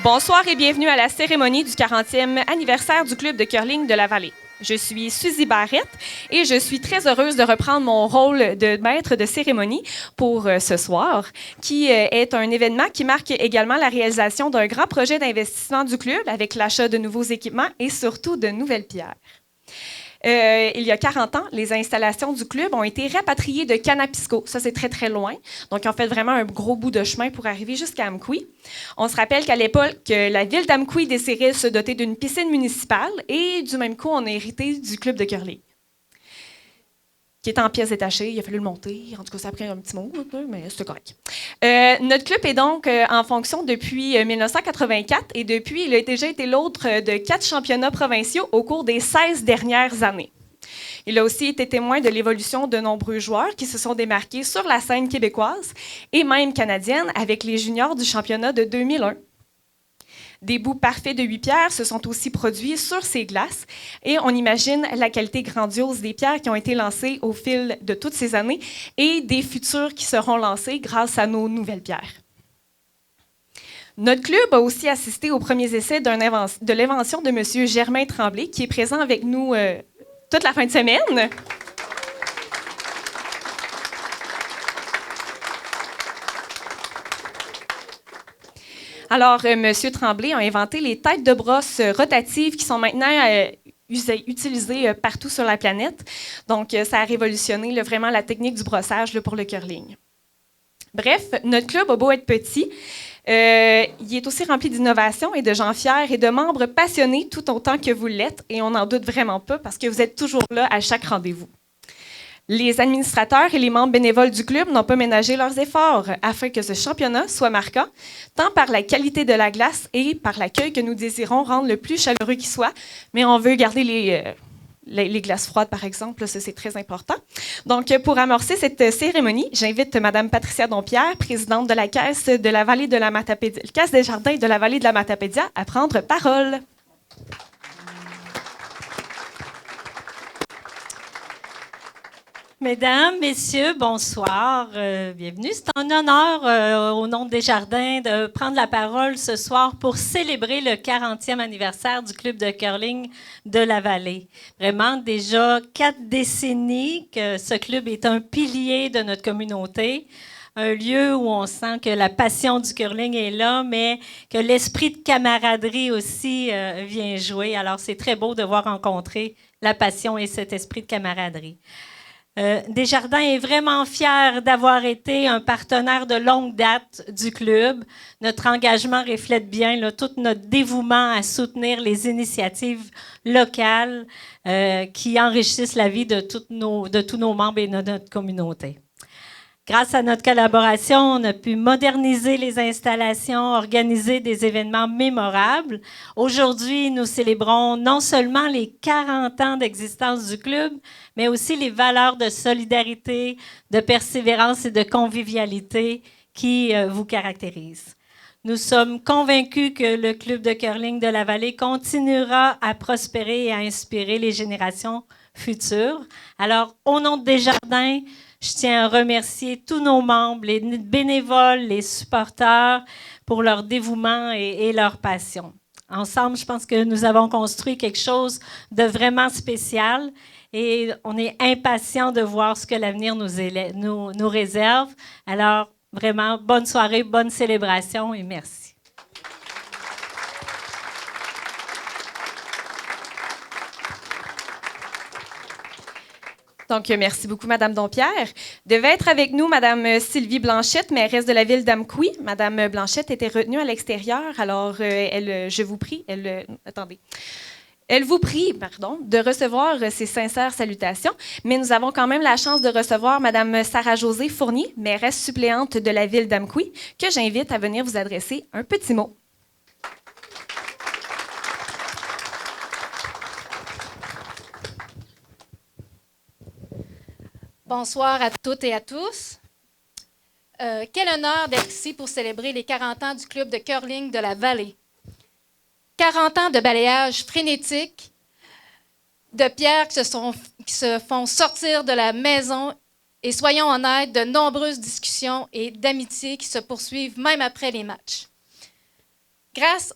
Bonsoir et bienvenue à la cérémonie du 40e anniversaire du Club de curling de la Vallée. Je suis Suzy Barrette et je suis très heureuse de reprendre mon rôle de maître de cérémonie pour ce soir, qui est un événement qui marque également la réalisation d'un grand projet d'investissement du club avec l'achat de nouveaux équipements et surtout de nouvelles pierres. Il y a 40 ans, les installations du club ont été rapatriées de Canapisco. Ça, c'est très, très loin. Donc, ils ont fait vraiment un gros bout de chemin pour arriver jusqu'à Amqui. On se rappelle qu'à l'époque, la ville d'Amqui désirait se doter d'une piscine municipale et du même coup, on a hérité du club de curling, qui était en pièces détachées. Il a fallu le monter. En tout cas, ça a pris un petit mot, mais c'était correct. Notre club est donc en fonction depuis 1984 et depuis, il a déjà été l'autre de 4 championnats provinciaux au cours des 16 dernières années. Il a aussi été témoin de l'évolution de nombreux joueurs qui se sont démarqués sur la scène québécoise et même canadienne avec les juniors du championnat de 2001. Des bouts parfaits de 8 pierres se sont aussi produits sur ces glaces et on imagine la qualité grandiose des pierres qui ont été lancées au fil de toutes ces années et des futures qui seront lancées grâce à nos nouvelles pierres. Notre club a aussi assisté aux premiers essais de l'invention de M. Germain Tremblay, qui est présent avec nous toute la fin de semaine. Alors, M. Tremblay a inventé les têtes de brosse rotatives qui sont maintenant utilisées partout sur la planète. Donc, ça a révolutionné vraiment la technique du brossage pour le curling. Bref, notre club a beau être petit, il est aussi rempli d'innovation et de gens fiers et de membres passionnés tout autant que vous l'êtes, et on n'en doute vraiment pas parce que vous êtes toujours là à chaque rendez-vous. Les administrateurs et les membres bénévoles du club n'ont pas ménagé leurs efforts afin que ce championnat soit marquant, tant par la qualité de la glace et par l'accueil que nous désirons rendre le plus chaleureux qui soit. Mais on veut garder les glaces froides, par exemple, ça, c'est très important. Donc, pour amorcer cette cérémonie, j'invite Mme Patricia Dompierre, présidente de la Caisse de la Vallée de la Matapédia, Caisse des Jardins de la Vallée de la Matapédia, à prendre parole. Mesdames, Messieurs, bonsoir. Bienvenue. C'est un honneur au nom des Jardins de prendre la parole ce soir pour célébrer le 40e anniversaire du Club de curling de la Vallée. Vraiment, déjà 4 décennies que ce club est un pilier de notre communauté. Un lieu où on sent que la passion du curling est là, mais que l'esprit de camaraderie aussi vient jouer. Alors, c'est très beau de voir rencontrer la passion et cet esprit de camaraderie. Desjardins est vraiment fier d'avoir été un partenaire de longue date du club. Notre engagement reflète bien tout notre dévouement à soutenir les initiatives locales qui enrichissent la vie de tous nos membres et de notre communauté. Grâce à notre collaboration, on a pu moderniser les installations, organiser des événements mémorables. Aujourd'hui, nous célébrons non seulement les 40 ans d'existence du club, mais aussi les valeurs de solidarité, de persévérance et de convivialité qui vous caractérisent. Nous sommes convaincus que le Club de curling de la Vallée continuera à prospérer et à inspirer les générations futures. Alors, au nom de Desjardins, je tiens à remercier tous nos membres, les bénévoles, les supporters pour leur dévouement et leur passion. Ensemble, je pense que nous avons construit quelque chose de vraiment spécial et on est impatients de voir ce que l'avenir nous réserve. Alors, vraiment, bonne soirée, bonne célébration et merci. Donc, merci beaucoup, Mme Dompierre. Devait être avec nous Mme Sylvie Blanchette, mairesse de la ville d'Amqui. Mme Blanchette était retenue à l'extérieur, alors je vous prie, Elle vous prie, de recevoir ses sincères salutations, mais nous avons quand même la chance de recevoir Mme Sarah-Josée Fournier, mairesse suppléante de la ville d'Amqui, que j'invite à venir vous adresser un petit mot. Bonsoir à toutes et à tous. Quel honneur d'être ici pour célébrer les 40 ans du Club de curling de la Vallée. 40 ans de balayage frénétique, de pierres qui se font sortir de la maison et, soyons honnêtes, de nombreuses discussions et d'amitiés qui se poursuivent même après les matchs. Grâce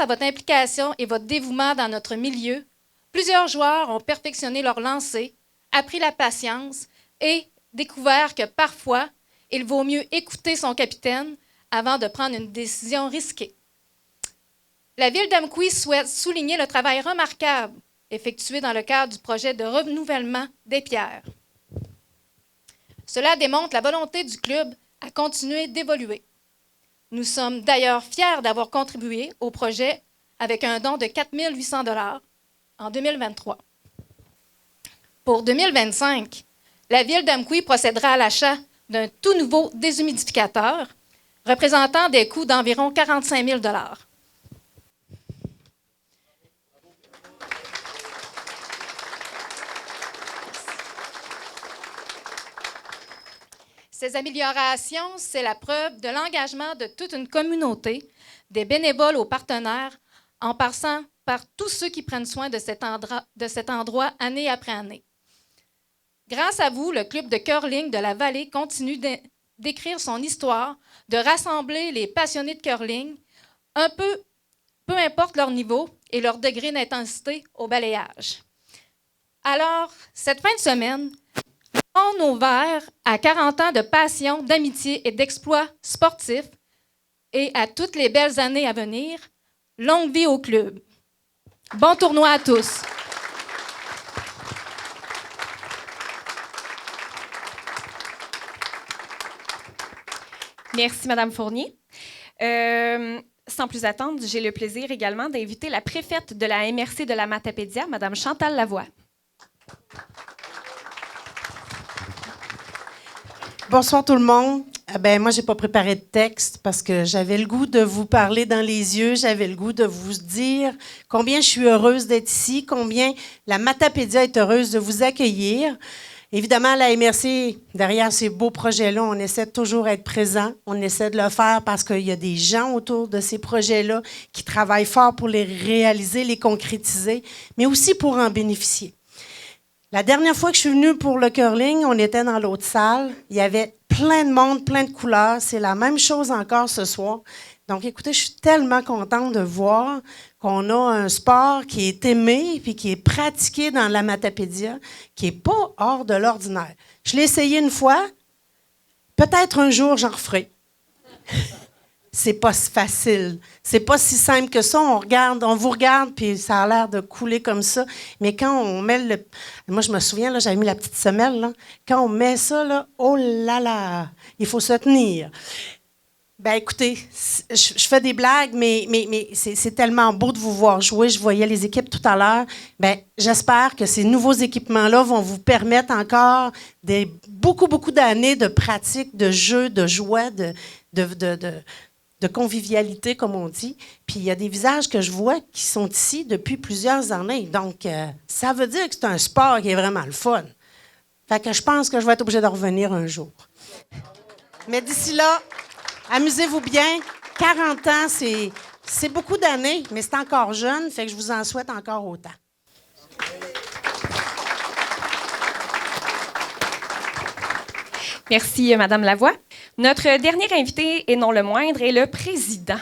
à votre implication et votre dévouement dans notre milieu, plusieurs joueurs ont perfectionné leur lancer, appris la patience et découvert que parfois, il vaut mieux écouter son capitaine avant de prendre une décision risquée. La Ville d'Amqui souhaite souligner le travail remarquable effectué dans le cadre du projet de renouvellement des pierres. Cela démontre la volonté du club à continuer d'évoluer. Nous sommes d'ailleurs fiers d'avoir contribué au projet avec un don de 4 800 $ en 2023. Pour 2025, la Ville d'Amqui procédera à l'achat d'un tout nouveau déshumidificateur représentant des coûts d'environ 45 000 $. Ces améliorations, c'est la preuve de l'engagement de toute une communauté, des bénévoles aux partenaires, en passant par tous ceux qui prennent soin de cet endroit année après année. Grâce à vous, le club de curling de la Vallée continue d'écrire son histoire, de rassembler les passionnés de curling, peu importe leur niveau et leur degré d'intensité au balayage. Alors, cette fin de semaine, nos verres à 40 ans de passion, d'amitié et d'exploits sportifs et à toutes les belles années à venir. Longue vie au club. Bon tournoi à tous. Merci, Mme Fournier. Sans plus attendre, j'ai le plaisir également d'inviter la préfète de la MRC de la Matapédia, Mme Chantal Lavoie. Bonsoir tout le monde. Moi, j'ai pas préparé de texte parce que j'avais le goût de vous parler dans les yeux, j'avais le goût de vous dire combien je suis heureuse d'être ici, combien la Matapédia est heureuse de vous accueillir. Évidemment, la MRC, derrière ces beaux projets-là, on essaie de toujours être présent. On essaie de le faire parce qu'il y a des gens autour de ces projets-là qui travaillent fort pour les réaliser, les concrétiser, mais aussi pour en bénéficier. La dernière fois que je suis venue pour le curling, on était dans l'autre salle. Il y avait plein de monde, plein de couleurs. C'est la même chose encore ce soir. Donc, écoutez, je suis tellement contente de voir qu'on a un sport qui est aimé puis qui est pratiqué dans la Matapédia, qui n'est pas hors de l'ordinaire. Je l'ai essayé une fois. Peut-être un jour, j'en referai. C'est pas si facile. C'est pas si simple que ça. On vous regarde, puis ça a l'air de couler comme ça. Mais quand on met le... Moi, je me souviens, là, j'avais mis la petite semelle. Là. Quand on met ça, là, oh là là, il faut se tenir. Écoutez, je fais des blagues, mais c'est tellement beau de vous voir jouer. Je voyais les équipes tout à l'heure. J'espère que ces nouveaux équipements-là vont vous permettre encore beaucoup d'années de pratique, de jeu, de joie, de convivialité, comme on dit. Puis il y a des visages que je vois qui sont ici depuis plusieurs années. Donc, ça veut dire que c'est un sport qui est vraiment le fun. Fait que je pense que je vais être obligée de revenir un jour. Mais d'ici là, amusez-vous bien. 40 ans, c'est beaucoup d'années, mais c'est encore jeune, fait que je vous en souhaite encore autant. Merci, Mme Lavoie. Notre dernier invité, et non le moindre, est le président.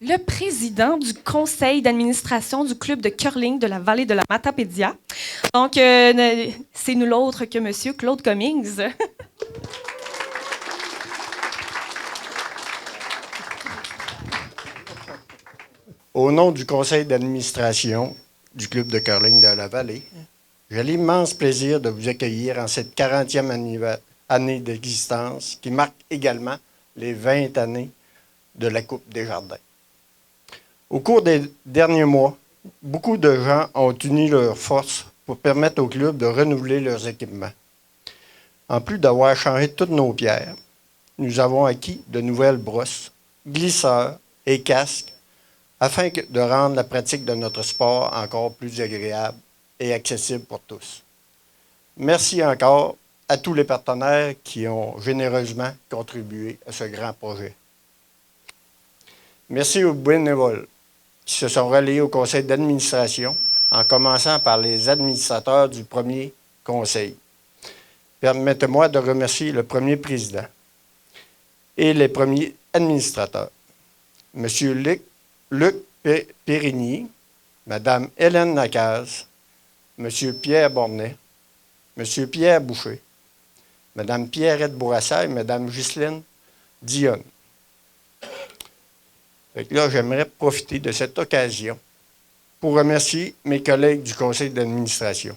Le président du conseil d'administration du club de curling de la Vallée de la Matapédia. Donc, c'est nul autre que M. Claude Cummings. Au nom du conseil d'administration du club de curling de la Vallée, j'ai l'immense plaisir de vous accueillir en cette 40e année d'existence qui marque également les 20 années de la Coupe des Jardins. Au cours des derniers mois, beaucoup de gens ont uni leurs forces pour permettre au club de renouveler leurs équipements. En plus d'avoir changé toutes nos pierres, nous avons acquis de nouvelles brosses, glisseurs et casques afin de rendre la pratique de notre sport encore plus agréable et accessible pour tous. Merci encore à tous les partenaires qui ont généreusement contribué à ce grand projet. Merci aux bénévoles qui se sont relayés au conseil d'administration, en commençant par les administrateurs du premier conseil. Permettez-moi de remercier le premier président et les premiers administrateurs, M. Luc Luc Périgny, Mme Hélène Lacaze, M. Pierre Bornet, M. Pierre Boucher, Mme Pierrette Bourassa et Mme Ghislaine Dionne. Fait que là, j'aimerais profiter de cette occasion pour remercier mes collègues du conseil d'administration.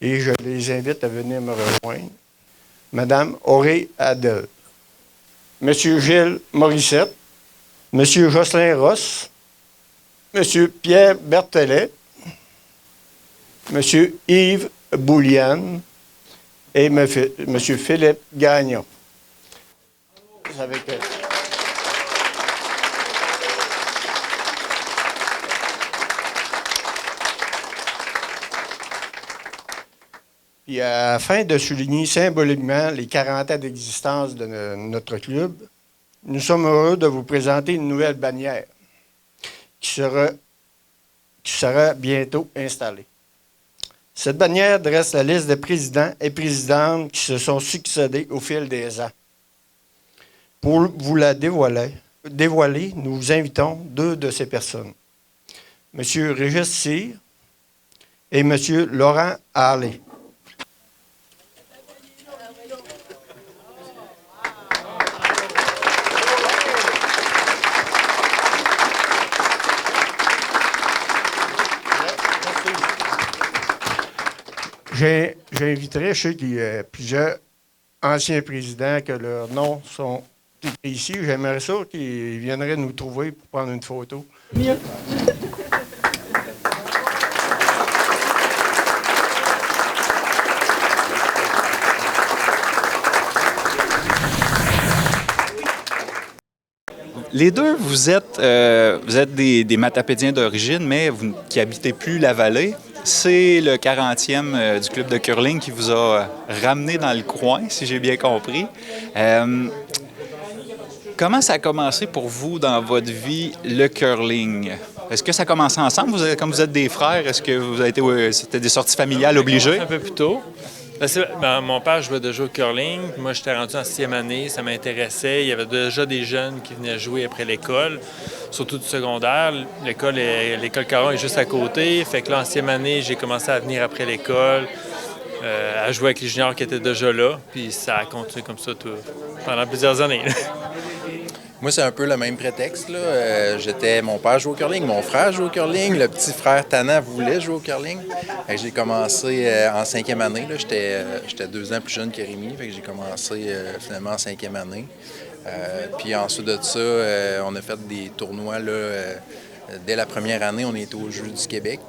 Et je les invite à venir me rejoindre. Mme Aurée Adel, M. Gilles Morissette, M. Jocelyn Ross, M. Pierre Berthelet, M. Yves Bouliane et M. Philippe Gagnon. Avec Puis, afin de souligner symboliquement les 40 ans d'existence de notre club, nous sommes heureux de vous présenter une nouvelle bannière qui sera bientôt installée. Cette bannière dresse la liste des présidents et présidentes qui se sont succédés au fil des ans. Pour vous la dévoiler, nous vous invitons deux de ces personnes, M. Régis Cyr et M. Laurent Harley. J'inviterai ceux qui, plusieurs anciens présidents que leurs noms sont écrits ici. J'aimerais ça qu'ils viendraient nous trouver pour prendre une photo. Mieux. Les deux, vous êtes des Matapédiens d'origine, mais vous qui habitez plus la vallée. C'est le 40e du club de curling qui vous a ramené dans le coin, si j'ai bien compris. Comment ça a commencé pour vous dans votre vie, le curling? Est-ce que ça a commencé ensemble? Comme vous êtes des frères, est-ce que vous avez été, c'était des sorties familiales obligées? Un peu plus tôt. Mon père jouait déjà au curling. Moi, j'étais rendu en 6e année. Ça m'intéressait. Il y avait déjà des jeunes qui venaient jouer après l'école, surtout du secondaire. L'école Caron est juste à côté. Fait que là, en 6e année, j'ai commencé à venir après l'école, à jouer avec les juniors qui étaient déjà là. Puis ça a continué comme ça pendant plusieurs années. Moi, c'est un peu le même prétexte, là. Mon père jouait au curling, mon frère jouait au curling, le petit frère Tana voulait jouer au curling. J'ai commencé en 5e année, là. J'étais 2 ans plus jeune que Rémi, fait que j'ai commencé finalement en 5e année. Puis ensuite de ça, on a fait des tournois, là. Dès la première année, on était aux Jeux du Québec.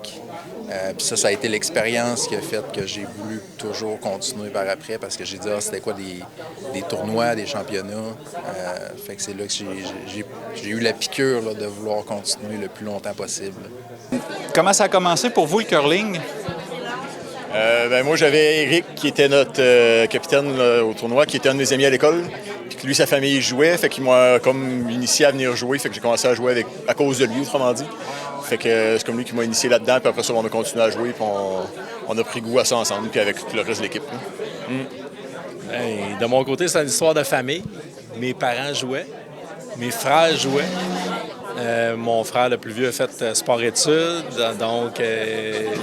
Puis ça a été l'expérience qui a fait que j'ai voulu toujours continuer par après parce que j'ai dit, c'était quoi des tournois, des championnats. Fait que c'est là que j'ai eu la piqûre là, de vouloir continuer le plus longtemps possible. Comment ça a commencé pour vous, le curling? Moi, j'avais Eric, qui était notre capitaine là, au tournoi, qui était un de mes amis à l'école. Puis lui, sa famille jouait, fait qu'il m'a comme initié à venir jouer. Fait que j'ai commencé à jouer à cause de lui, autrement dit. Fait que c'est comme lui qui m'a initié là-dedans. Puis après ça, on a continué à jouer. Puis on a pris goût à ça ensemble, puis avec le reste de l'équipe. De mon côté, c'est une histoire de famille. Mes parents jouaient, mes frères jouaient. Mon frère le plus vieux a fait sport-études, donc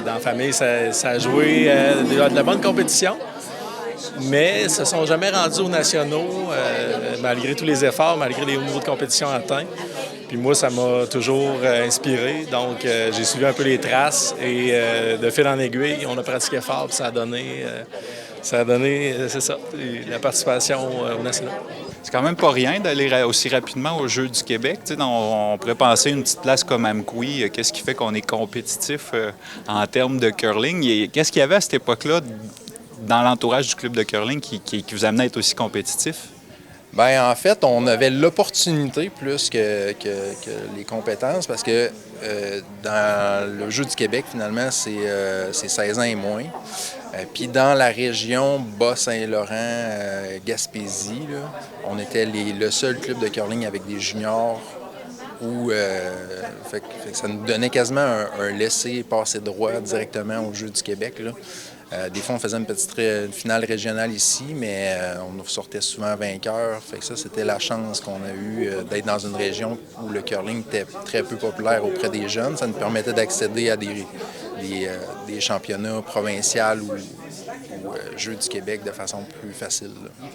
dans la famille, ça a joué de la bonne compétition. Mais ils ne se sont jamais rendus aux nationaux, malgré tous les efforts, malgré les hauts niveaux de compétition atteints. Puis moi, ça m'a toujours inspiré, donc j'ai suivi un peu les traces et de fil en aiguille, on a pratiqué fort, puis ça a donné, c'est ça, la participation aux nationaux. C'est quand même pas rien d'aller aussi rapidement aux Jeux du Québec. On pourrait penser une petite place comme Amqui. Qu'est-ce qui fait qu'on est compétitif en termes de curling? Et qu'est-ce qu'il y avait à cette époque-là dans l'entourage du club de curling qui vous amenait à être aussi compétitif? Bien, en fait, on avait l'opportunité plus que les compétences parce que dans le Jeu du Québec, finalement, c'est 16 ans et moins. Puis dans la région Bas-Saint-Laurent, Gaspésie, là, on était le seul club de curling avec des juniors où fait que ça nous donnait quasiment un laisser-passer droit directement au Jeu du Québec. Là. Des fois, on faisait une finale régionale ici, mais on sortait souvent vainqueur. Fait que ça, c'était la chance qu'on a eue d'être dans une région où le curling était très peu populaire auprès des jeunes. Ça nous permettait d'accéder à des championnats provinciaux ou Jeux du Québec de façon plus facile. Là.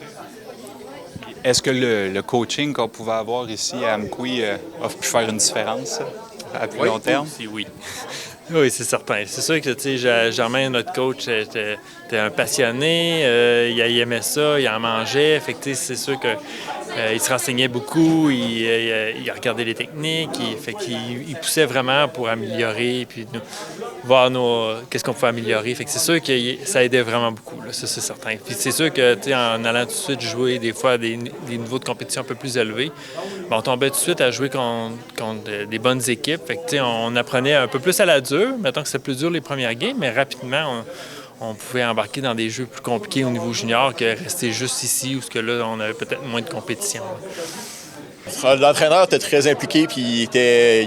Est-ce que le coaching qu'on pouvait avoir ici à Amqui a pu faire une différence à plus long terme? Oui. Oui, c'est certain. C'est sûr que, tu sais, Germain, notre coach, était un passionné. Il aimait ça, il en mangeait. Fait que, tu sais, c'est sûr que il se renseignait beaucoup, il regardait les techniques. Fait qu'il poussait vraiment pour améliorer, puis voir qu'est-ce qu'on pouvait améliorer. Fait que c'est sûr que ça aidait vraiment beaucoup, là, ça, c'est certain. Puis c'est sûr que, tu sais, en allant tout de suite jouer des fois à des niveaux de compétition un peu plus élevés, on tombait tout de suite à jouer contre des bonnes équipes. Fait que, tu sais, on apprenait un peu plus à la dure. Mettons que c'était plus dur les premières games, mais rapidement, on pouvait embarquer dans des jeux plus compliqués au niveau junior que rester juste ici, où là, on avait peut-être moins de compétition. L'entraîneur était très impliqué, puis il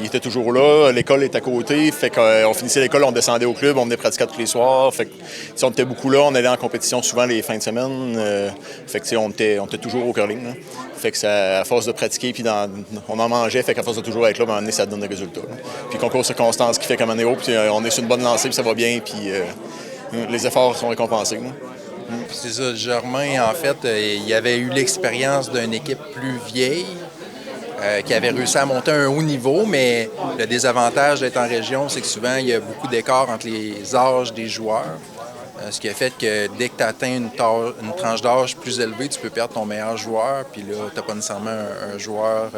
était toujours là. L'école est à côté, fait qu'on finissait l'école, on descendait au club, on venait pratiquer tous les soirs. Fait que, on était beaucoup là, on allait en compétition souvent les fins de semaine. Fait que, on était toujours au curling. Là. Fait que ça, à force de pratiquer, puis on en mangeait, fait qu'à force de toujours être là, à un moment donné, ça donne des résultats. Là. Puis concours circonstances qui fait qu'à un moment donné, puis on est sur une bonne lancée, puis ça va bien, puis les efforts sont récompensés. Là. Puis c'est ça, Germain, en fait, il avait eu l'expérience d'une équipe plus vieille, qui avait réussi à monter un haut niveau, mais le désavantage d'être en région, c'est que souvent, il y a beaucoup d'écart entre les âges des joueurs. Ce qui a fait que dès que tu atteins une tranche d'âge plus élevée, tu peux perdre ton meilleur joueur, puis là, tu n'as pas nécessairement un joueur...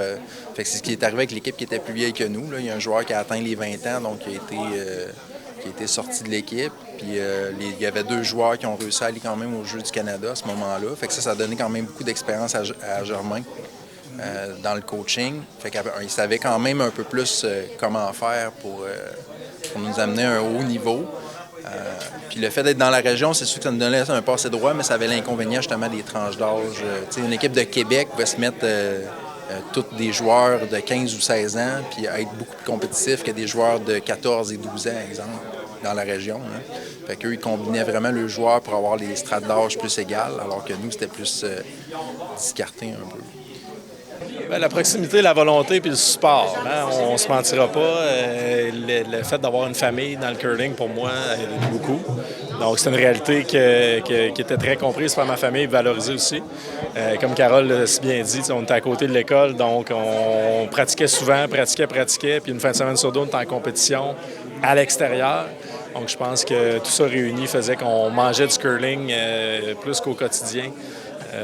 Fait que c'est ce qui est arrivé avec l'équipe qui était plus vieille que nous. Là. Il y a un joueur qui a atteint les 20 ans, donc qui a été sorti de l'équipe. Puis il y avait 2 joueurs qui ont réussi à aller quand même aux Jeux du Canada à ce moment-là. Fait que ça a donné quand même beaucoup d'expérience à Germain. Dans le coaching. Fait qu'il savait quand même un peu plus comment faire pour nous amener à un haut niveau. Puis le fait d'être dans la région, c'est sûr que ça nous donnait un passé droit, mais ça avait l'inconvénient justement des tranches d'âge. Une équipe de Québec va se mettre tous des joueurs de 15 ou 16 ans puis être beaucoup plus compétitifs que des joueurs de 14 et 12 ans, exemple, dans la région. Hein. Fait qu'eux, ils combinaient vraiment le joueur pour avoir les strates d'âge plus égales, alors que nous, c'était plus discarté un peu. Bien, la proximité, la volonté puis le support. Hein? On ne se mentira pas. Le fait d'avoir une famille dans le curling, pour moi, aide beaucoup. Donc, c'est une réalité qui était très comprise par ma famille et valorisée aussi. Comme Carole l'a si bien dit, on était à côté de l'école, donc on pratiquait souvent, pratiquait. Puis une fin de semaine sur deux, on était en compétition à l'extérieur. Donc, je pense que tout ça réuni faisait qu'on mangeait du curling plus qu'au quotidien.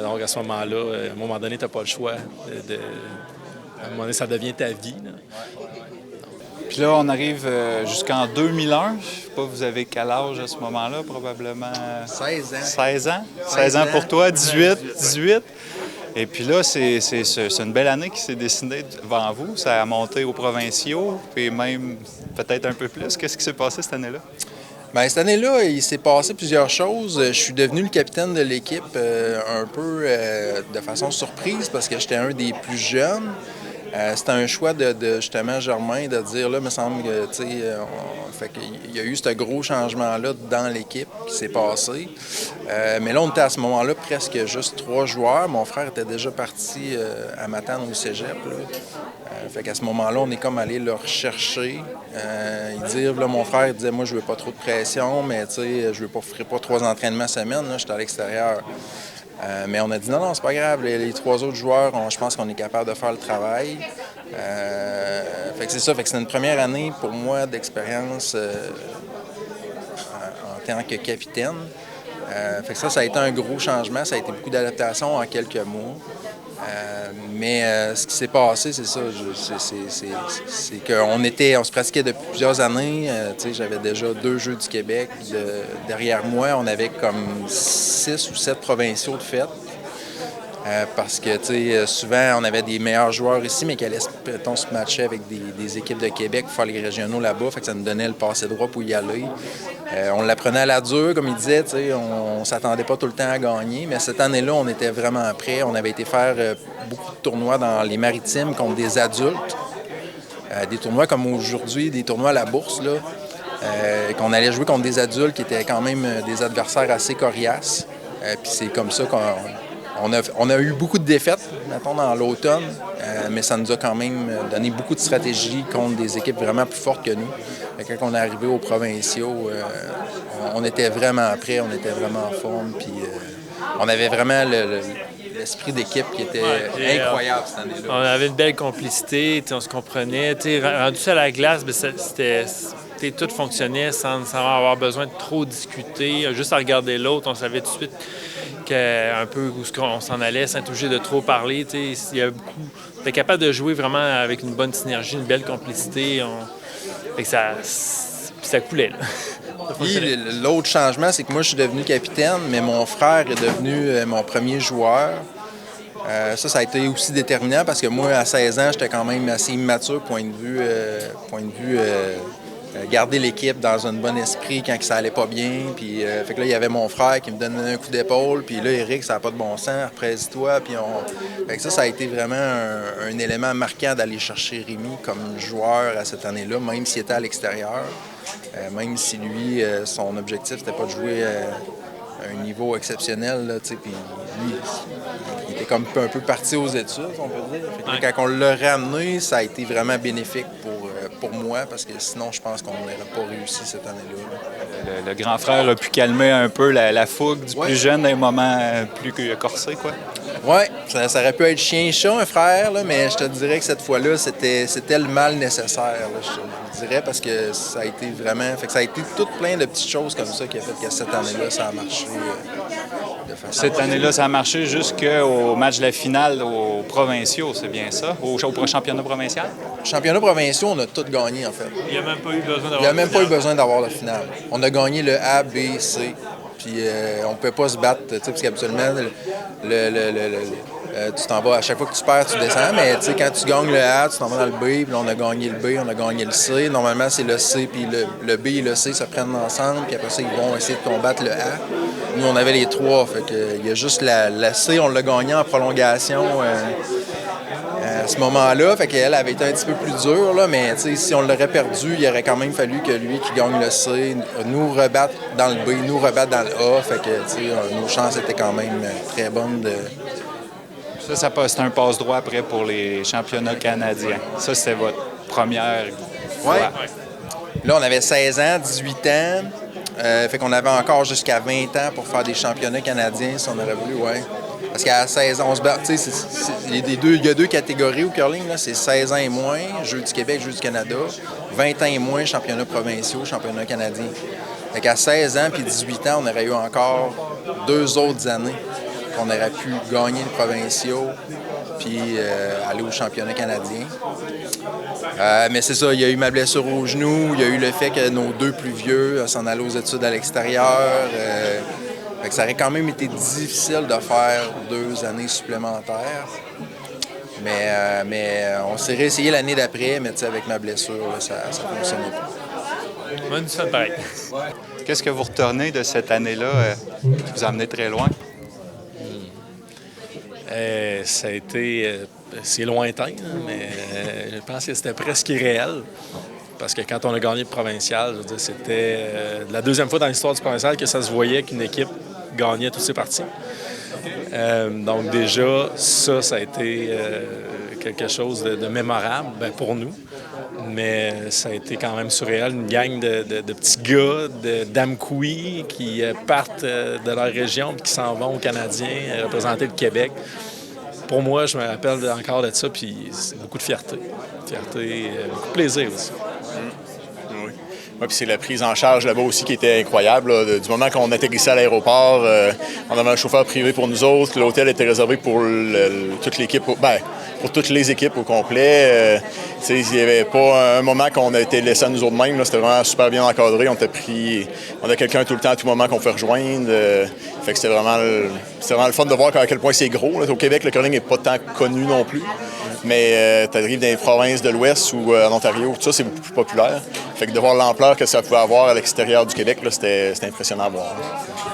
Donc, à ce moment-là, à un moment donné, tu n'as pas le choix. À un moment donné, ça devient ta vie. Là. Puis là, on arrive jusqu'en 2001. Je sais pas, vous avez quel âge à ce moment-là? Probablement... 16 ans. 16 ans? 16 ans pour toi, 18? Et puis là, c'est une belle année qui s'est dessinée devant vous. Ça a monté aux provinciaux, puis même peut-être un peu plus. Qu'est-ce qui s'est passé cette année-là? Bien, cette année-là, il s'est passé plusieurs choses. Je suis devenu le capitaine de l'équipe un peu de façon surprise parce que j'étais un des plus jeunes. C'était un choix de justement Germain de dire, là, il me semble que, tu sais, fait qu'il y a eu ce gros changement-là dans l'équipe qui s'est passé. Mais là, on était à ce moment-là presque juste 3 joueurs. Mon frère était déjà parti à Matane au cégep, là. Fait qu'à ce moment-là, on est comme allé le rechercher. Là, mon frère il disait, moi, je veux pas trop de pression, mais tu sais, je ferai pas 3 entraînements semaine, là, j'étais à l'extérieur. Mais on a dit non, c'est pas grave, les 3 autres joueurs, je pense qu'on est capable de faire le travail. Fait que c'est ça, fait que c'est une première année pour moi d'expérience en tant que capitaine. Fait que ça a été un gros changement, ça a été beaucoup d'adaptation en quelques mois. Mais ce qui s'est passé, c'est ça, c'est qu'on se pratiquait depuis plusieurs années. J'avais déjà 2 Jeux du Québec. Derrière moi, on avait comme 6 ou 7 provinciaux de fête. Parce que, souvent, on avait des meilleurs joueurs ici, mais qui allaient se matcher avec des équipes de Québec pour faire les régionaux là-bas. Fait que ça nous donnait le passé droit pour y aller. On l'apprenait à la dure, comme il disait. On s'attendait pas tout le temps à gagner. Mais cette année-là, on était vraiment prêts. On avait été faire beaucoup de tournois dans les maritimes contre des adultes. Des tournois comme aujourd'hui, des tournois à la bourse, là. qu'on allait jouer contre des adultes qui étaient quand même des adversaires assez coriaces. Puis c'est comme ça qu'on a eu beaucoup de défaites, mettons, dans l'automne, mais ça nous a quand même donné beaucoup de stratégies contre des équipes vraiment plus fortes que nous. Quand on est arrivé aux provinciaux, on était vraiment prêts, on était vraiment en forme, puis on avait vraiment l'esprit d'équipe qui était incroyable cette année-là. On avait une belle complicité, on se comprenait. Rendu ça à la glace, tout fonctionnait sans avoir besoin de trop discuter. Juste à regarder l'autre, on savait tout de suite un peu où on s'en allait sans être obligé de trop parler. Il y a beaucoup... On était capable de jouer vraiment avec une bonne synergie, une belle complicité. Fait que ça coulait. Là. Puis l'autre changement, c'est que moi, je suis devenu capitaine, mais mon frère est devenu mon premier joueur. Ça a été aussi déterminant parce que moi, à 16 ans, j'étais quand même assez immature, point de vue garder l'équipe dans un bon esprit quand ça allait pas bien. Puis, fait que là, il y avait mon frère qui me donnait un coup d'épaule. Puis là, Eric, ça n'a pas de bon sens, represse-toi. Puis fait que ça a été vraiment un élément marquant d'aller chercher Rémi comme joueur à cette année-là, même s'il était à l'extérieur. Même si lui, son objectif, c'était pas de jouer à un niveau exceptionnel. Là, puis lui, il était comme un peu parti aux études, on peut dire. Fait que quand on l'a ramené, ça a été vraiment bénéfique pour moi, parce que sinon, je pense qu'on n'aurait pas réussi cette année-là. Le grand frère a pu calmer un peu la fougue du plus jeune dans les moments plus corsés, quoi. Oui, ça aurait pu être chien-chat, un frère, là, mais je te dirais que cette fois-là, c'était le mal nécessaire, là, je dirais, parce que ça a été vraiment... Fait que ça a été tout plein de petites choses comme ça qui a fait que cette année-là, ça a marché de façon... Cette année-là, ça a marché jusqu'au match de la finale aux provinciaux, c'est bien ça? Au championnat provincial? Championnat provincial, on a tout gagné, en fait. Il n'y a même pas eu besoin d'avoir Il n'y a même pas eu besoin d'avoir la finale. On a gagné le A, B, C. Puis on ne peut pas se battre, parce qu'habituellement, tu t'en vas, à chaque fois que tu perds, tu descends, mais quand tu gagnes le A, tu t'en vas dans le B, puis là, on a gagné le B, on a gagné le C. Normalement, c'est le C, puis le B et le C se prennent ensemble, puis après ça, ils vont essayer de combattre le A. Nous, on avait les trois, fait que il y a juste la C, on l'a gagné en prolongation à ce moment-là, fait qu'elle avait été un petit peu plus dure, là, mais si on l'aurait perdu, il aurait quand même fallu que lui qui gagne le C nous rebatte dans le B, nous rebatte dans le A, fait que nos chances étaient quand même très bonnes de... Ça c'était un passe-droit après pour les championnats canadiens. Ça, c'était votre première fois. Ouais. Là, on avait 16 ans, 18 ans, fait qu'on avait encore jusqu'à 20 ans pour faire des championnats canadiens, si on aurait voulu, ouais. Parce qu'à 16 ans, on se bat. Il y a deux catégories au curling, là. C'est 16 ans et moins, Jeux du Québec, Jeux du Canada. 20 ans et moins, championnats provinciaux, championnats canadiens. Fait qu'à 16 ans puis 18 ans, on aurait eu encore 2 autres années qu'on aurait pu gagner les provinciaux puis aller au championnat canadien. Mais c'est ça, il y a eu ma blessure au genou, il y a eu le fait que nos 2 plus vieux s'en allaient aux études à l'extérieur. Fait que ça aurait quand même été difficile de faire 2 années supplémentaires. Mais on s'est réessayé l'année d'après, mais avec ma blessure, là, ça ne fonctionnait pas. Moi, ça pareil. Qu'est-ce que vous retenez de cette année-là qui vous a amené très loin? Ça a été... c'est lointain, mais je pense que c'était presque irréel. Parce que quand on a gagné le provincial, je veux dire, c'était la 2e fois dans l'histoire du provincial que ça se voyait qu'une équipe gagnait toutes ses parties. Donc déjà, ça a été quelque chose de mémorable pour nous. Mais ça a été quand même surréel. Une gang de petits gars d'Amkoui qui partent de leur région et qui s'en vont aux Canadiens représenter le Québec. Pour moi, je me rappelle encore de ça, puis c'est beaucoup de fierté. Beaucoup de plaisir aussi. Oui. Ouais, puis c'est la prise en charge là-bas aussi qui était incroyable. Là. Du moment qu'on atterrissait à l'aéroport, on avait un chauffeur privé pour nous autres. L'hôtel était réservé pour toute l'équipe, pour toutes les équipes au complet. Il n'y avait pas un moment qu'on a été laissé à nous autres mêmes. Là. C'était vraiment super bien encadré. On a quelqu'un tout le temps, à tout moment qu'on fait rejoindre. Fait que c'était vraiment le fun de voir à quel point c'est gros. Là. Au Québec, le curling n'est pas tant connu non plus. Mais tu arrives dans les provinces de l'Ouest ou en Ontario, tout ça, c'est beaucoup plus populaire. Fait que de voir l'ampleur que ça pouvait avoir à l'extérieur du Québec, là, c'était impressionnant à voir.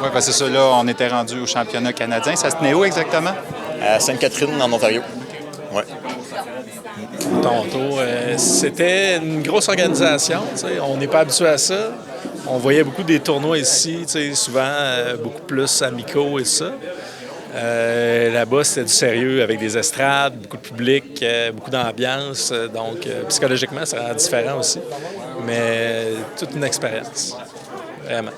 Oui, parce que c'est ça, là, on était rendu au championnat canadien. Ça se tenait où exactement? À Sainte-Catherine, en Ontario. Oui. Toronto. C'était une grosse organisation. On n'est pas habitué à ça. On voyait beaucoup des tournois ici, souvent beaucoup plus amicaux et ça. Là-bas, c'était du sérieux avec des estrades, beaucoup de public, beaucoup d'ambiance. Donc, psychologiquement, c'est différent aussi. Mais toute une expérience, vraiment.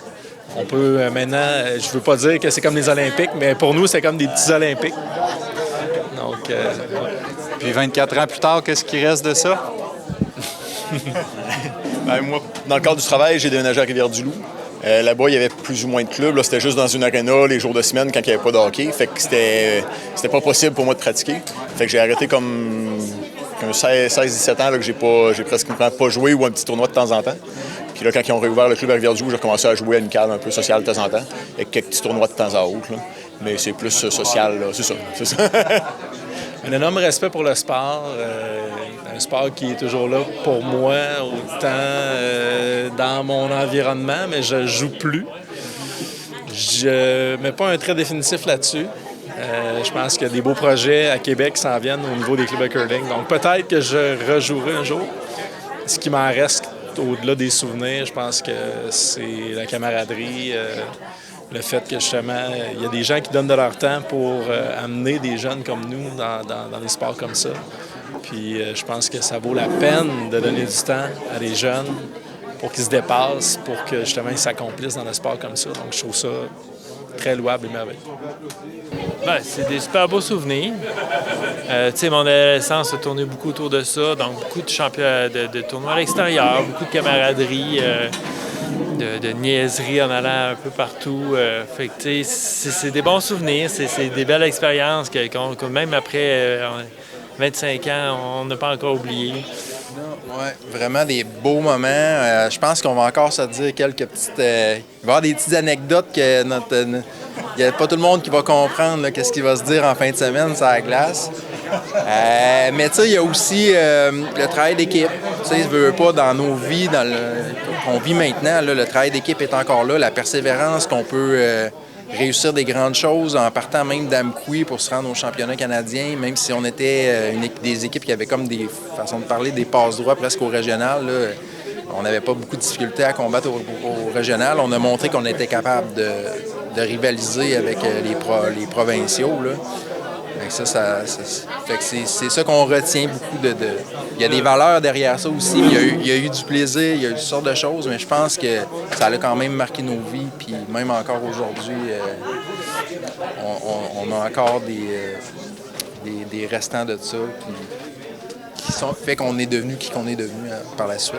On peut maintenant, je ne veux pas dire que c'est comme les Olympiques, mais pour nous, c'est comme des petits Olympiques. Donc, Puis 24 ans plus tard, qu'est-ce qui reste de ça? Moi, dans le cadre du travail, j'ai déménagé à Rivière-du-Loup. Là-bas, il y avait plus ou moins de clubs. Là, c'était juste dans une aréna les jours de semaine quand il n'y avait pas de hockey. Fait que c'était pas possible pour moi de pratiquer. Fait que j'ai arrêté comme 16-17 ans là, que j'ai presque pas joué ou un petit tournoi de temps en temps. Puis là, quand ils ont réouvert le club à Rivière-du-Loup, j'ai recommencé à jouer amical, un peu social de temps en temps, avec quelques petits tournois de temps à autre. Là. Mais c'est plus social, là. C'est ça. Un énorme respect pour le sport. Un sport qui est toujours là pour moi, autant dans mon environnement, mais je joue plus. Je mets pas un trait définitif là-dessus. Je pense qu'il y a des beaux projets à Québec qui s'en viennent au niveau des clubs de curling. Donc peut-être que je rejouerai un jour. Ce qui m'en reste au-delà des souvenirs, je pense que c'est la camaraderie, le fait que justement, il y a des gens qui donnent de leur temps pour amener des jeunes comme nous dans des sports comme ça. Puis je pense que ça vaut la peine de donner du temps à des jeunes pour qu'ils se dépassent, pour que justement ils s'accomplissent dans un sport comme ça. Donc je trouve ça très louable et merveilleux. Ben, c'est des super beaux souvenirs. Mon adolescence a tourné beaucoup autour de ça, donc beaucoup de championnats, de tournois à l'extérieur, beaucoup de camaraderie, de niaiseries en allant un peu partout. Fait que, c'est des bons souvenirs, c'est des belles expériences que même après 25 ans, on n'a pas encore oublié. Oui, vraiment des beaux moments. Je pense qu'on va encore se dire quelques petites... il va y avoir des petites anecdotes que il n'y a pas tout le monde qui va comprendre qu'est-ce qui va se dire en fin de semaine sur la glace. Mais tu sais, il y a aussi le travail d'équipe. Tu sais, je veux pas dans nos vies, qu'on vit maintenant, là, le travail d'équipe est encore là. La persévérance qu'on peut réussir des grandes choses en partant même d'Amqui pour se rendre au championnat canadien, même si on était des équipes qui avaient comme des façons de parler, des passes-droits presque au régional. Là, on n'avait pas beaucoup de difficultés à combattre au régional. On a montré qu'on était capable de rivaliser avec les provinciaux. Là. C'est ça qu'on retient beaucoup Il y a des valeurs derrière ça aussi. Il y a eu du plaisir, il y a eu toutes sortes de choses, mais je pense que ça a quand même marqué nos vies. Puis même encore aujourd'hui, on a encore des restants de ça qui fait qu'on est devenu qui qu'on est devenu par la suite.